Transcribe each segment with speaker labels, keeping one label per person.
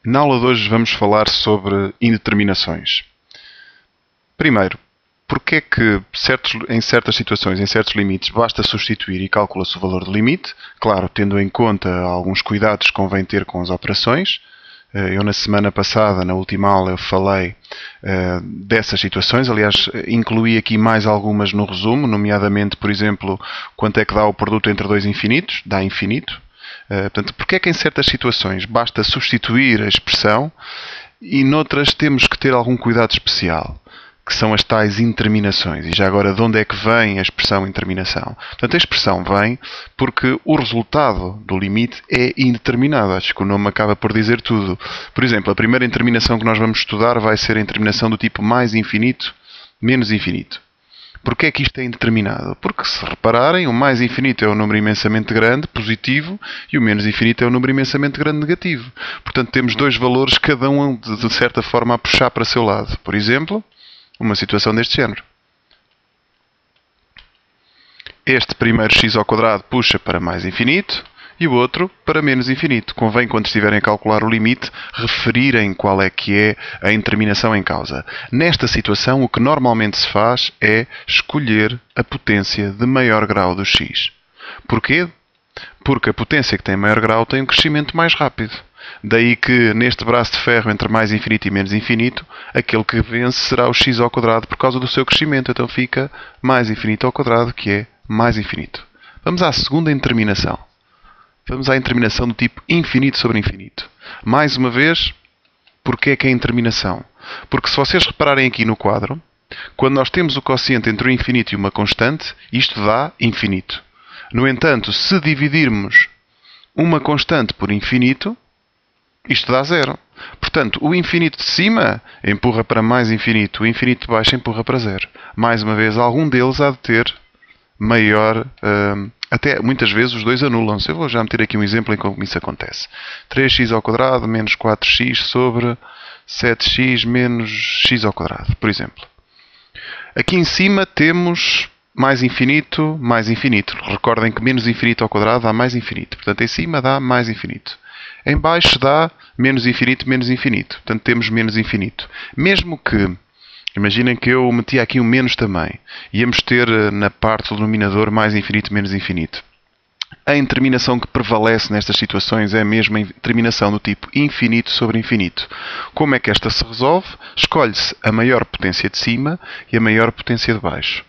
Speaker 1: Na aula de hoje vamos falar sobre indeterminações. Primeiro, porque é que em certas situações, em certos limites, basta substituir e calcula-se o valor do limite, claro, tendo em conta alguns cuidados que convém ter com as operações. Eu na semana passada, na última aula, eu falei dessas situações. Aliás, incluí aqui mais algumas no resumo, nomeadamente, por exemplo, quanto é que dá o produto entre dois infinitos? Dá infinito. Portanto, porque é que em certas situações basta substituir a expressão e noutras temos que ter algum cuidado especial, que são as tais interminações. E já agora, de onde é que vem a expressão interminação? Portanto, a expressão vem porque o resultado do limite é indeterminado. Acho que o nome acaba por dizer tudo. Por exemplo, a primeira interminação que nós vamos estudar vai ser a interminação do tipo mais infinito, menos infinito. Porquê é que isto é indeterminado? Porque, se repararem, o mais infinito é um número imensamente grande, positivo, e o menos infinito é um número imensamente grande, negativo. Portanto, temos dois valores, cada um de certa forma a puxar para o seu lado. Por exemplo, uma situação deste género. Este primeiro x ao quadrado puxa para mais infinito e o outro para menos infinito. Convém, quando estiverem a calcular o limite, referirem qual é que é a interminação em causa. Nesta situação, o que normalmente se faz é escolher a potência de maior grau do x. Porquê? Porque a potência que tem maior grau tem um crescimento mais rápido. Daí que neste braço de ferro entre mais infinito e menos infinito, aquele que vence será o x ao quadrado por causa do seu crescimento. Então fica mais infinito ao quadrado, que é mais infinito. Vamos à segunda interminação. Vamos à interminação do tipo infinito sobre infinito. Mais uma vez, porquê é que é a interminação? Porque se vocês repararem aqui no quadro, quando nós temos o quociente entre o infinito e uma constante, isto dá infinito. No entanto, se dividirmos uma constante por infinito, isto dá zero. Portanto, o infinito de cima empurra para mais infinito, o infinito de baixo empurra para zero. Mais uma vez, algum deles há de ter maior... até muitas vezes os dois anulam-se. Eu vou já meter aqui um exemplo em como isso acontece. 3x ao quadrado menos 4x sobre 7x menos x ao quadrado, por exemplo. Aqui em cima temos mais infinito, mais infinito. Recordem que menos infinito ao quadrado dá mais infinito. Portanto, em cima dá mais infinito. Em baixo dá menos infinito, menos infinito. Portanto, temos menos infinito. Mesmo que, imaginem que eu meti aqui um menos também. Íamos ter na parte do denominador mais infinito, menos infinito. A interminação que prevalece nestas situações é mesmo a interminação do tipo infinito sobre infinito. Como é que esta se resolve? Escolhe-se a maior potência de cima e a maior potência de baixo.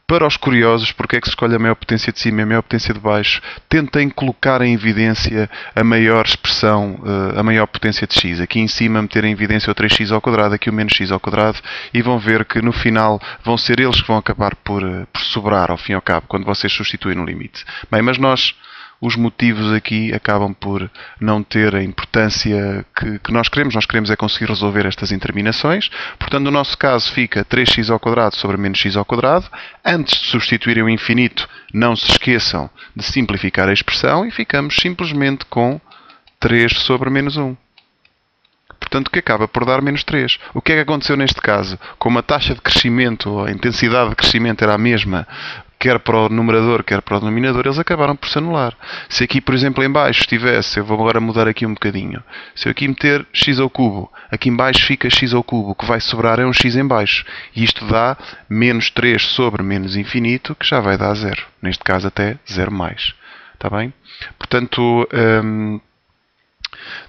Speaker 1: Para os curiosos, porque é que se escolhe a maior potência de cima e a maior potência de baixo? Tentem colocar em evidência a maior expressão, a maior potência de x. Aqui em cima meter em evidência o 3x ao quadrado, aqui o menos x ao quadrado, e vão ver que no final vão ser eles que vão acabar por sobrar, ao fim e ao cabo, quando vocês substituem no limite. Bem, mas os motivos aqui acabam por não ter a importância que nós queremos. Nós queremos é conseguir resolver estas interminações. Portanto, no nosso caso fica 3x ao quadrado sobre menos x ao quadrado. Antes de substituírem o infinito, não se esqueçam de simplificar a expressão e ficamos simplesmente com 3 sobre menos 1. Portanto, que acaba por dar menos 3. O que é que aconteceu neste caso? Como a taxa de crescimento, a intensidade de crescimento era a mesma, quer para o numerador, quer para o denominador, eles acabaram por se anular. Se aqui, por exemplo, em baixo tivesse, eu vou agora mudar aqui um bocadinho, se eu aqui meter x ao cubo, aqui em baixo fica x ao cubo, o que vai sobrar é um x em baixo. E isto dá menos 3 sobre menos infinito, que já vai dar 0. Neste caso até 0 mais. Está bem? Portanto...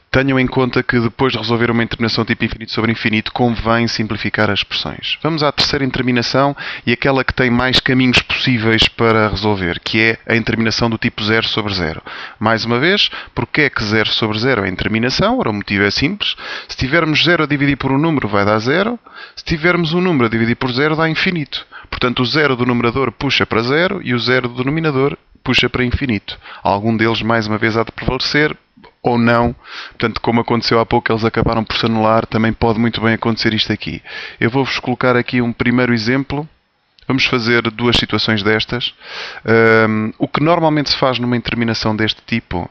Speaker 1: tenham em conta que depois de resolver uma interminação tipo infinito sobre infinito, convém simplificar as expressões. Vamos à terceira interminação e aquela que tem mais caminhos possíveis para resolver, que é a interminação do tipo 0 sobre 0. Mais uma vez, porque é que 0 sobre 0 é a interminação? Ora, o motivo é simples. Se tivermos 0 a dividir por um número, vai dar 0. Se tivermos um número a dividir por 0, dá infinito. Portanto, o 0 do numerador puxa para 0 e o 0 do denominador puxa para infinito. Algum deles, mais uma vez, há de prevalecer, ou não. Portanto, como aconteceu há pouco, eles acabaram por se anular. Também pode muito bem acontecer isto aqui. Eu vou-vos colocar aqui um primeiro exemplo. Vamos fazer duas situações destas. O que normalmente se faz numa interminação deste tipo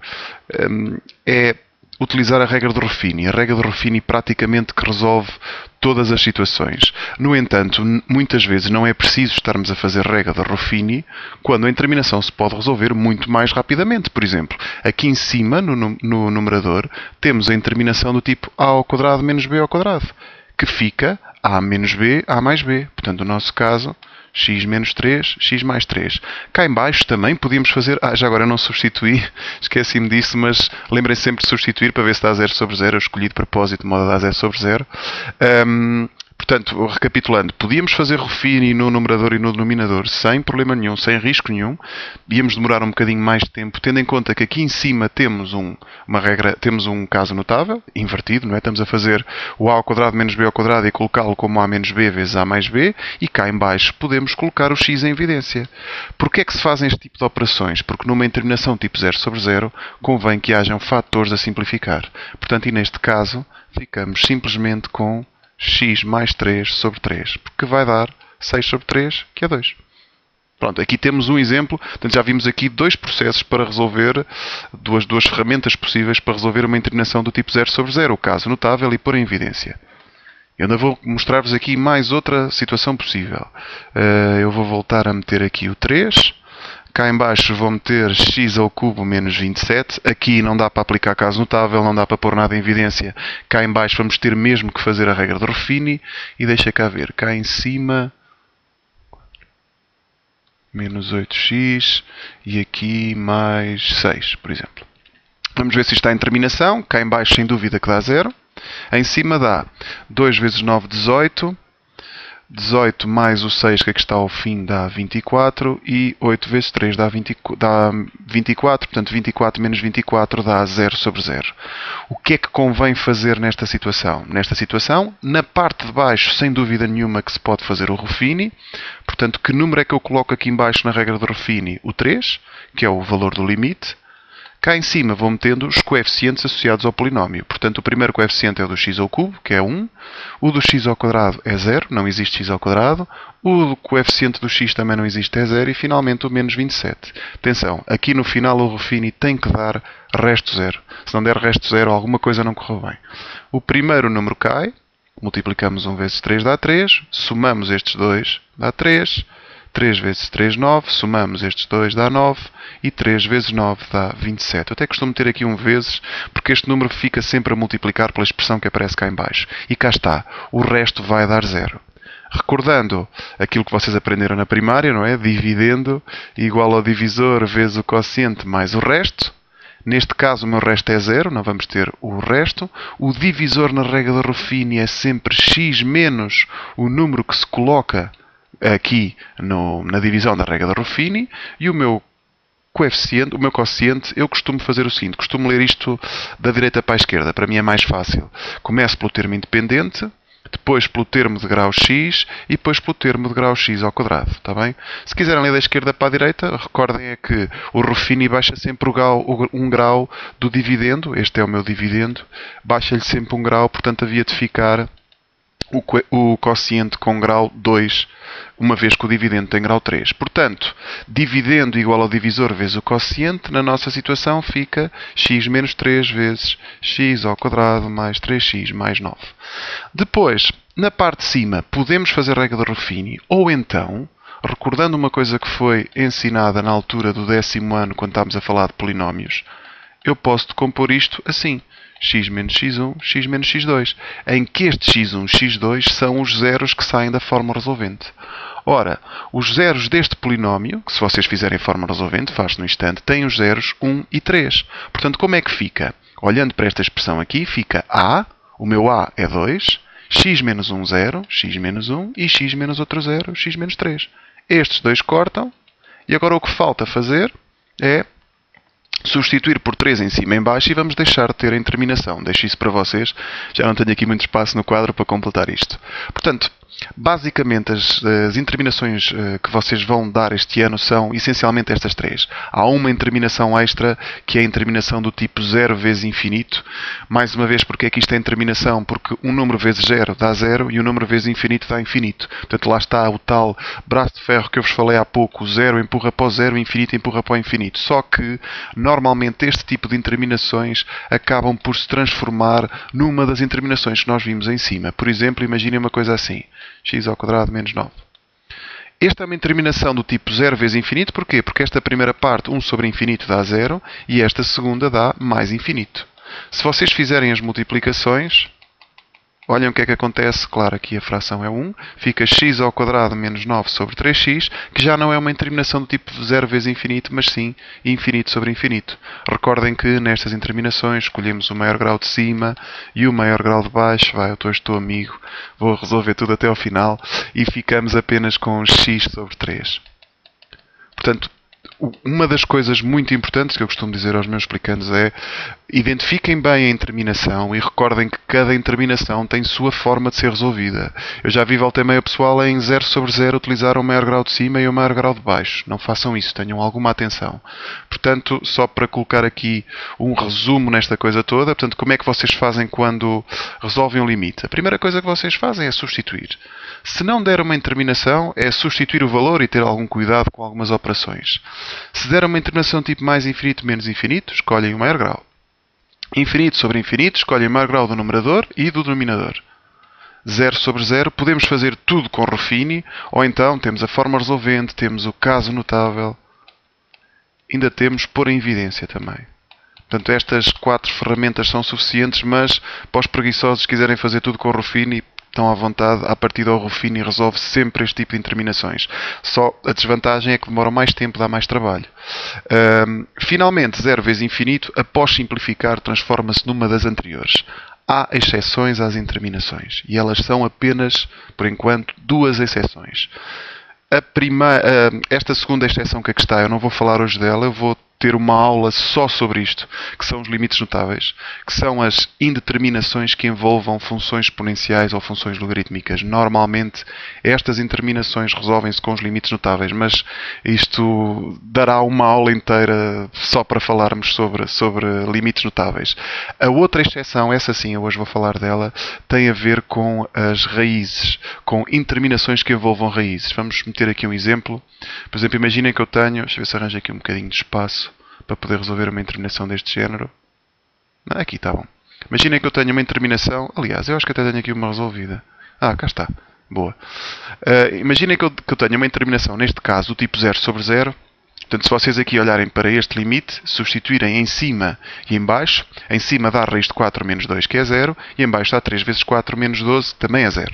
Speaker 1: é utilizar a regra de Ruffini. A regra de Ruffini praticamente que resolve todas as situações. No entanto, muitas vezes não é preciso estarmos a fazer regra de Ruffini quando a interminação se pode resolver muito mais rapidamente. Por exemplo, aqui em cima, no numerador, temos a interminação do tipo a ao quadrado menos b ao quadrado, que fica a menos b, a mais b. Portanto, no nosso caso, x menos 3, x mais 3. Cá em baixo também podíamos fazer... já agora eu não substituí, esqueci-me disso, mas lembrem sempre de substituir para ver se dá 0 sobre 0. Eu escolhi de propósito de modo a dar 0 sobre 0. Portanto, recapitulando, podíamos fazer Ruffini no numerador e no denominador sem problema nenhum, sem risco nenhum. Íamos demorar um bocadinho mais de tempo, tendo em conta que aqui em cima temos uma regra, temos um caso notável, invertido, não é? Estamos a fazer o a ao quadrado menos b ao quadrado e colocá-lo como a menos b vezes a mais b, e cá em baixo podemos colocar o x em evidência. Porquê é que se fazem este tipo de operações? Porque numa interminação tipo 0 sobre 0 convém que hajam fatores a simplificar. Portanto, e neste caso, ficamos simplesmente com x mais 3 sobre 3, porque vai dar 6 sobre 3, que é 2. Pronto, aqui temos um exemplo. Portanto, já vimos aqui dois processos para resolver, duas ferramentas possíveis para resolver uma interminação do tipo 0 sobre 0, o caso notável e pôr em evidência. Eu ainda vou mostrar-vos aqui mais outra situação possível. Eu vou voltar a meter aqui o 3. Cá em baixo vou meter x ao cubo menos 27. Aqui não dá para aplicar caso notável, não dá para pôr nada em evidência. Cá em baixo vamos ter mesmo que fazer a regra de Ruffini. E deixa cá ver. Cá em cima, menos 8x. E aqui mais 6, por exemplo. Vamos ver se isto está em terminação. Cá em baixo, sem dúvida, que dá 0. Em cima dá 2 vezes 9, 18. 18 mais o 6, que aqui está ao fim, dá 24. E 8 vezes 3 dá 24. Portanto, 24 menos 24 dá 0 sobre 0. O que é que convém fazer nesta situação? Nesta situação, na parte de baixo, sem dúvida nenhuma que se pode fazer o Ruffini. Portanto, que número é que eu coloco aqui em baixo na regra de Ruffini? O 3, que é o valor do limite. Cá em cima vou metendo os coeficientes associados ao polinómio. Portanto, o primeiro coeficiente é o do x ao cubo, que é 1. O do x ao quadrado é 0, não existe x ao quadrado. O coeficiente do x também não existe, é 0. E, finalmente, o menos 27. Atenção, aqui no final o Ruffini tem que dar resto 0. Se não der resto 0, alguma coisa não correu bem. O primeiro número cai. Multiplicamos 1 vezes 3 dá 3. Somamos estes dois, dá 3. 3 vezes 3, 9. Somamos estes dois, dá 9. E 3 vezes 9 dá 27. Eu até costumo ter aqui um vezes, porque este número fica sempre a multiplicar pela expressão que aparece cá em baixo. E cá está. O resto vai dar 0. Recordando aquilo que vocês aprenderam na primária, não é? Dividendo igual ao divisor vezes o quociente mais o resto. Neste caso, o meu resto é 0, não vamos ter o resto. O divisor na regra de Ruffini é sempre x menos o número que se coloca aqui na divisão da regra de Ruffini. E o meu quociente, eu costumo fazer o seguinte, costumo ler isto da direita para a esquerda, para mim é mais fácil. Começo pelo termo independente, depois pelo termo de grau x e depois pelo termo de grau x ao quadrado, está bem? Se quiserem ler da esquerda para a direita, recordem é que o Ruffini baixa sempre um grau do dividendo, este é o meu dividendo, baixa-lhe sempre um grau, portanto havia de ficar o quociente com grau 2, uma vez que o dividendo tem grau 3. Portanto, dividendo igual ao divisor vezes o quociente, na nossa situação fica x menos 3 vezes x ao quadrado mais 3x mais 9. Depois, na parte de cima, podemos fazer a regra de Ruffini, ou então, recordando uma coisa que foi ensinada na altura do 10º ano, quando estávamos a falar de polinómios, eu posso decompor isto assim. X menos x1, x menos x2, em que este x1 e x2 são os zeros que saem da forma resolvente. Ora, os zeros deste polinómio, que se vocês fizerem forma resolvente, faz no instante, têm os zeros 1 e 3. Portanto, como é que fica? Olhando para esta expressão aqui, fica a, o meu a é 2, x menos 1, 0, x menos 1 e x menos outro 0, x menos 3. Estes dois cortam, e agora o que falta fazer é substituir por 3 em cima e em baixo e vamos deixar de ter a interminação. Deixo isso para vocês. Já não tenho aqui muito espaço no quadro para completar isto. Portanto, Basicamente, as interminações que vocês vão dar este ano são essencialmente estas três. Há uma interminação extra, que é a interminação do tipo 0 vezes infinito. Mais uma vez, porque é que isto é interminação? Porque um número vezes 0 dá 0 e um número vezes infinito dá infinito. Portanto, lá está o tal braço de ferro que eu vos falei há pouco. O 0 empurra para o 0, o infinito empurra para o infinito. Só que, normalmente, este tipo de interminações acabam por se transformar numa das interminações que nós vimos em cima. Por exemplo, imaginem uma coisa assim. X ao quadrado menos 9. Esta é uma interminação do tipo 0 vezes infinito. Porquê? Porque esta primeira parte, 1 sobre infinito, dá 0 e esta segunda dá mais infinito. Se vocês fizerem as multiplicações, olhem o que é que acontece. Claro, aqui a fração é 1. Fica x ao quadrado menos 9 sobre 3x, que já não é uma interminação do tipo 0 vezes infinito, mas sim infinito sobre infinito. Recordem que nestas interminações escolhemos o maior grau de cima e o maior grau de baixo. Vai, eu estou amigo, vou resolver tudo até ao final e ficamos apenas com x sobre 3. Portanto, uma das coisas muito importantes que eu costumo dizer aos meus explicandos é: identifiquem bem a interminação e recordem que cada interminação tem sua forma de ser resolvida. Eu já vi volta e meia pessoal em 0 sobre 0 utilizar o maior grau de cima e o maior grau de baixo. Não façam isso, tenham alguma atenção. Portanto, só para colocar aqui um resumo nesta coisa toda, portanto, como é que vocês fazem quando resolvem um limite? A primeira coisa que vocês fazem é substituir. Se não der uma interminação, é substituir o valor e ter algum cuidado com algumas operações. Se der uma interminação tipo mais infinito menos infinito, escolhem o maior grau. Infinito sobre infinito, escolhem o maior grau do numerador e do denominador. 0 sobre 0, podemos fazer tudo com Ruffini, ou então temos a forma resolvente, temos o caso notável, ainda temos pôr em evidência também. Portanto, estas 4 ferramentas são suficientes, mas para os preguiçosos que quiserem fazer tudo com Ruffini, estão à vontade. A partir do Ruffini resolve sempre este tipo de interminações. Só a desvantagem é que demora mais tempo, dá mais trabalho. Finalmente, 0 vezes infinito, após simplificar, transforma-se numa das anteriores. Há exceções às interminações. E elas são apenas, por enquanto, 2 exceções. Esta segunda exceção que aqui está, eu não vou falar hoje dela, eu vou ter uma aula só sobre isto, que são os limites notáveis, que são as indeterminações que envolvam funções exponenciais ou funções logarítmicas. Normalmente, estas interminações resolvem-se com os limites notáveis, mas isto dará uma aula inteira só para falarmos sobre limites notáveis. A outra exceção, essa sim, eu hoje vou falar dela, tem a ver com as raízes, com interminações que envolvam raízes. Vamos meter aqui um exemplo. Por exemplo, imaginem que eu tenho, deixa eu ver se arranjo aqui um bocadinho de espaço para poder resolver uma interminação deste género. Não, aqui está bom. Imaginem que eu tenho uma interminação. Aliás, eu acho que até tenho aqui uma resolvida. Cá está. Boa. Imaginem que eu tenho uma interminação, neste caso, do tipo 0 sobre 0. Portanto, se vocês aqui olharem para este limite, substituírem em cima e em baixo, em cima dá raiz de 4 menos 2, que é 0, e em baixo dá 3 vezes 4 menos 12, que também é 0.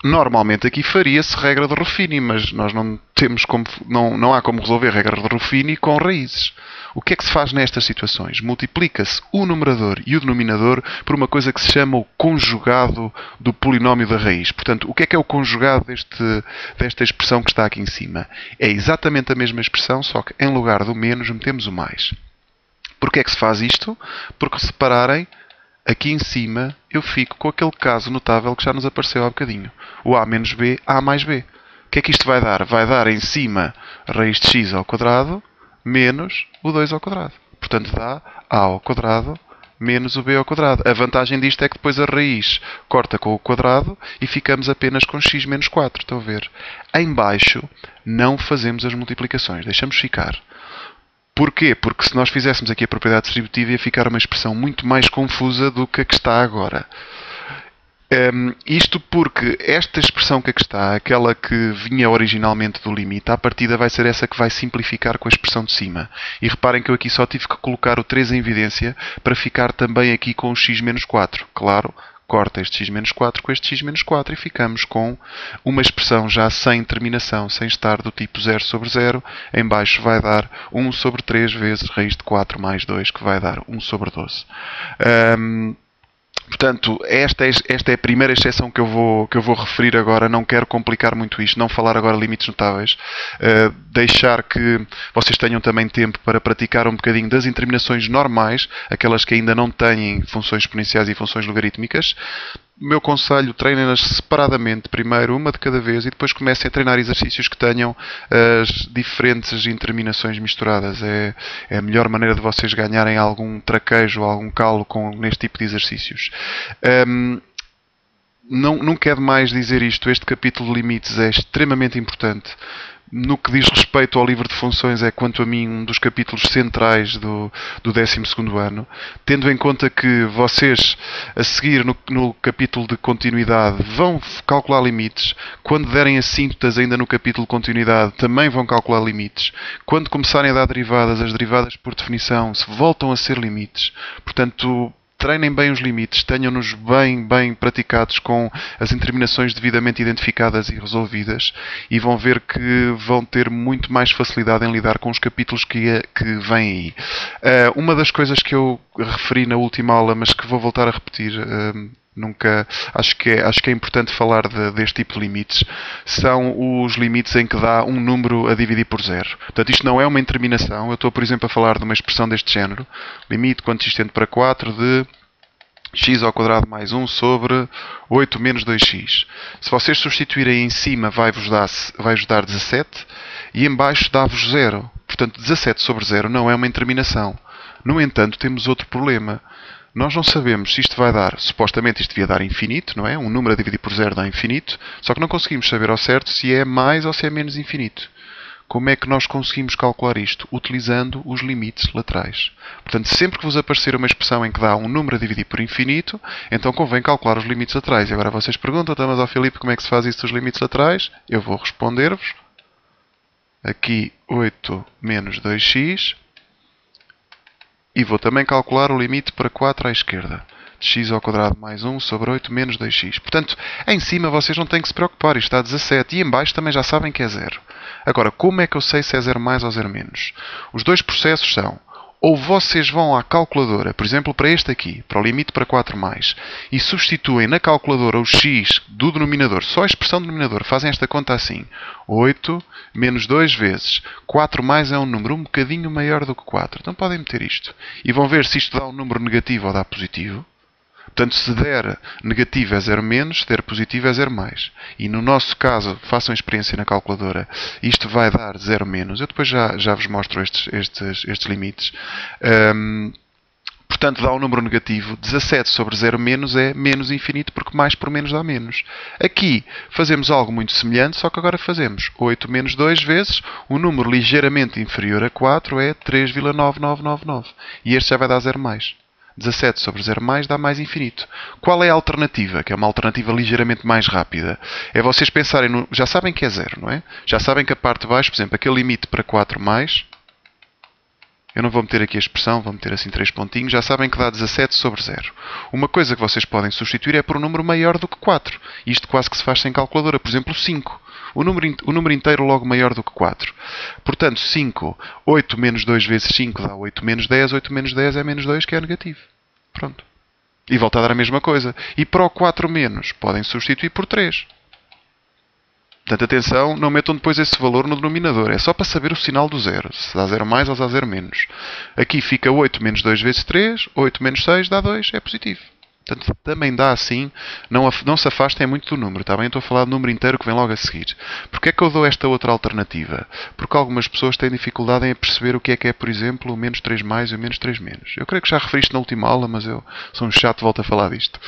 Speaker 1: Normalmente aqui faria-se regra de Ruffini, mas nós não há como resolver regra de Ruffini com raízes. O que é que se faz nestas situações? Multiplica-se o numerador e o denominador por uma coisa que se chama o conjugado do polinómio da raiz. Portanto, o que é o conjugado desta expressão que está aqui em cima? É exatamente a mesma expressão, só que em lugar do menos metemos o mais. Porquê é que se faz isto? Porque, se repararem, aqui em cima eu fico com aquele caso notável que já nos apareceu há bocadinho. O a menos b, a mais b. O que é que isto vai dar? Vai dar em cima raiz de x ao quadrado menos o 2 ao quadrado. Portanto, dá a ao quadrado menos o b ao quadrado. A vantagem disto é que depois a raiz corta com o quadrado e ficamos apenas com x menos 4. Estão a ver? Em baixo não fazemos as multiplicações. Deixamos ficar. Porquê? Porque se nós fizéssemos aqui a propriedade distributiva ia ficar uma expressão muito mais confusa do que a que está agora. Isto porque esta expressão que aqui está, aquela que vinha originalmente do limite, à partida vai ser essa que vai simplificar com a expressão de cima. E reparem que eu aqui só tive que colocar o 3 em evidência para ficar também aqui com o x menos 4. Claro, corta este x menos 4 com este x menos 4 e ficamos com uma expressão já sem terminação, sem estar do tipo 0 sobre 0. Em baixo vai dar 1 sobre 3 vezes raiz de 4 mais 2, que vai dar 1 sobre 12. Portanto, esta é a primeira exceção que eu vou referir agora. Não quero complicar muito isto, não falar agora limites notáveis. Deixar que vocês tenham também tempo para praticar um bocadinho das interminações normais, aquelas que ainda não têm funções exponenciais e funções logarítmicas. o meu conselho, treinem-nas separadamente, primeiro uma de cada vez, e depois comecem a treinar exercícios que tenham as diferentes interminações misturadas. É a melhor maneira de vocês ganharem algum traquejo, algum calo neste tipo de exercícios. Não quero mais dizer isto. Este capítulo de limites é extremamente importante. No que diz respeito ao livro de funções, é, quanto a mim, um dos capítulos centrais do 12º ano, tendo em conta que vocês, a seguir no capítulo de continuidade, vão calcular limites. Quando derem assíntotas ainda no capítulo de continuidade, também vão calcular limites. Quando começarem a dar derivadas, as derivadas, por definição, se voltam a ser limites. Portanto, treinem bem os limites, tenham-nos bem praticados com as interminações devidamente identificadas e resolvidas, e vão ver que vão ter muito mais facilidade em lidar com os capítulos que vêm aí. Uma das coisas que eu referi na última aula, mas que vou voltar a repetir, acho que é importante falar deste tipo de limites, são os limites em que dá um número a dividir por zero. Portanto, isto não é uma interminação. Eu estou, por exemplo, a falar de uma expressão deste género: limite quantitativo para 4 de x² mais 1 sobre 8 menos 2x. Se vocês substituírem em cima, vai-vos dar 17, e em baixo dá-vos 0. Portanto, 17 sobre 0 não é uma interminação. No entanto, temos outro problema. Nós não sabemos se isto vai dar, supostamente isto devia dar infinito, não é? Um número a dividir por zero dá infinito, só que não conseguimos saber ao certo se é mais ou se é menos infinito. Como é que nós conseguimos calcular isto? Utilizando os limites laterais. Portanto, sempre que vos aparecer uma expressão em que dá um número a dividir por infinito, então convém calcular os limites laterais. E agora vocês perguntam: mas ao Filipe, como é que se faz isso dos limites laterais? Eu vou responder-vos. Aqui 8 menos 2x. E vou também calcular o limite para 4 à esquerda. De x² mais 1 sobre 8 menos 2x. Portanto, em cima vocês não têm que se preocupar. Isto está a 17. E em baixo também já sabem que é 0. Agora, como é que eu sei se é 0 mais ou 0 menos? Os dois processos são: ou vocês vão à calculadora, por exemplo, para este aqui, para o limite para 4 mais, e substituem na calculadora o x do denominador, só a expressão do denominador, fazem esta conta assim: 8 menos 2 vezes 4 mais é um número um bocadinho maior do que 4. Então podem meter isto. E vão ver se isto dá um número negativo ou dá positivo. Portanto, se der negativo é 0 menos, se der positivo é 0 mais. E no nosso caso, façam experiência na calculadora, isto vai dar 0 menos. Eu depois já vos mostro estes limites. Portanto, dá um número negativo. 17 sobre 0 menos é menos infinito, porque mais por menos dá menos. Aqui fazemos algo muito semelhante, só que agora fazemos 8 menos 2 vezes um número ligeiramente inferior a 4 é 3,9999. E este já vai dar 0 mais. 17 sobre 0 mais dá mais infinito. Qual é a alternativa? Que é uma alternativa ligeiramente mais rápida. É vocês pensarem no... Já sabem que é 0, não é? Já sabem que a parte de baixo, por exemplo, aquele limite para 4 mais... Eu não vou meter aqui a expressão, vou meter assim 3 pontinhos. Já sabem que dá 17 sobre 0. Uma coisa que vocês podem substituir é por um número maior do que 4. Isto quase que se faz sem calculadora. Por exemplo, 5. O número inteiro logo maior do que 4. Portanto, 5, 8 menos 2 vezes 5 dá 8 menos 10. 8 menos 10 é menos 2, que é negativo. Pronto. E volta a dar a mesma coisa. E para o 4 menos, podem substituir por 3. Portanto, atenção, não metam depois esse valor no denominador. É só para saber o sinal do zero. Se dá 0 mais ou se dá 0 menos. Aqui fica 8 menos 2 vezes 3. 8 menos 6 dá 2. É positivo. Portanto, também dá assim. Não se afastem muito do número. Está bem? Estou a falar do número inteiro que vem logo a seguir. Porquê é que eu dou esta outra alternativa? Porque algumas pessoas têm dificuldade em perceber o que é, por exemplo, o menos 3 mais e o menos 3 menos. Eu creio que já referiste na última aula, mas eu sou um chato e volto a falar disto.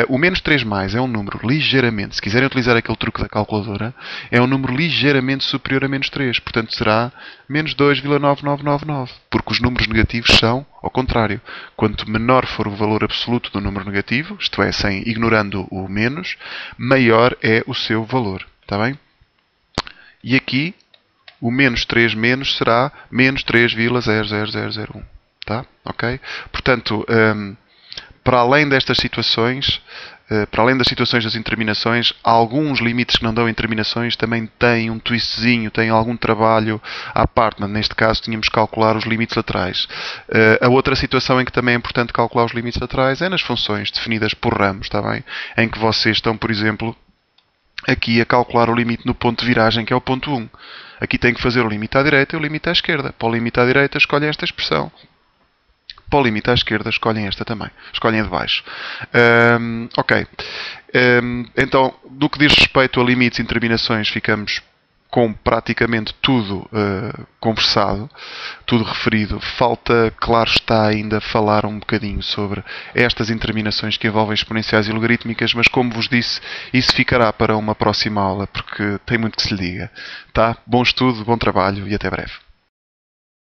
Speaker 1: O menos 3 mais é um número ligeiramente, se quiserem utilizar aquele truque da calculadora, é um número ligeiramente superior a menos 3. Portanto, será menos 2,9999. Porque os números negativos são ao contrário. Quanto menor for o valor absoluto do número negativo, isto é, ignorando o menos, maior é o seu valor. Está bem? E aqui, o menos 3 menos será menos 3,00001. Tá? Ok? Portanto, para além destas situações, para além das situações das interminações, alguns limites que não dão interminações também têm um twistzinho, têm algum trabalho à parte. Neste caso, tínhamos que calcular os limites laterais. A outra situação em que também é importante calcular os limites laterais é nas funções definidas por ramos, está bem? Em que vocês estão, por exemplo, aqui a calcular o limite no ponto de viragem, que é o ponto 1. Aqui tem que fazer o limite à direita e o limite à esquerda. Para o limite à direita, escolhem esta expressão. para o limite à esquerda, escolhem esta também. Escolhem a de baixo. Ok. Então, do que diz respeito a limites e terminações, ficamos com praticamente tudo conversado, tudo referido. Falta, claro está, ainda falar um bocadinho sobre estas interminações que envolvem exponenciais e logarítmicas, mas como vos disse, isso ficará para uma próxima aula, porque tem muito que se lhe diga. Tá? Bom estudo, bom trabalho e até breve.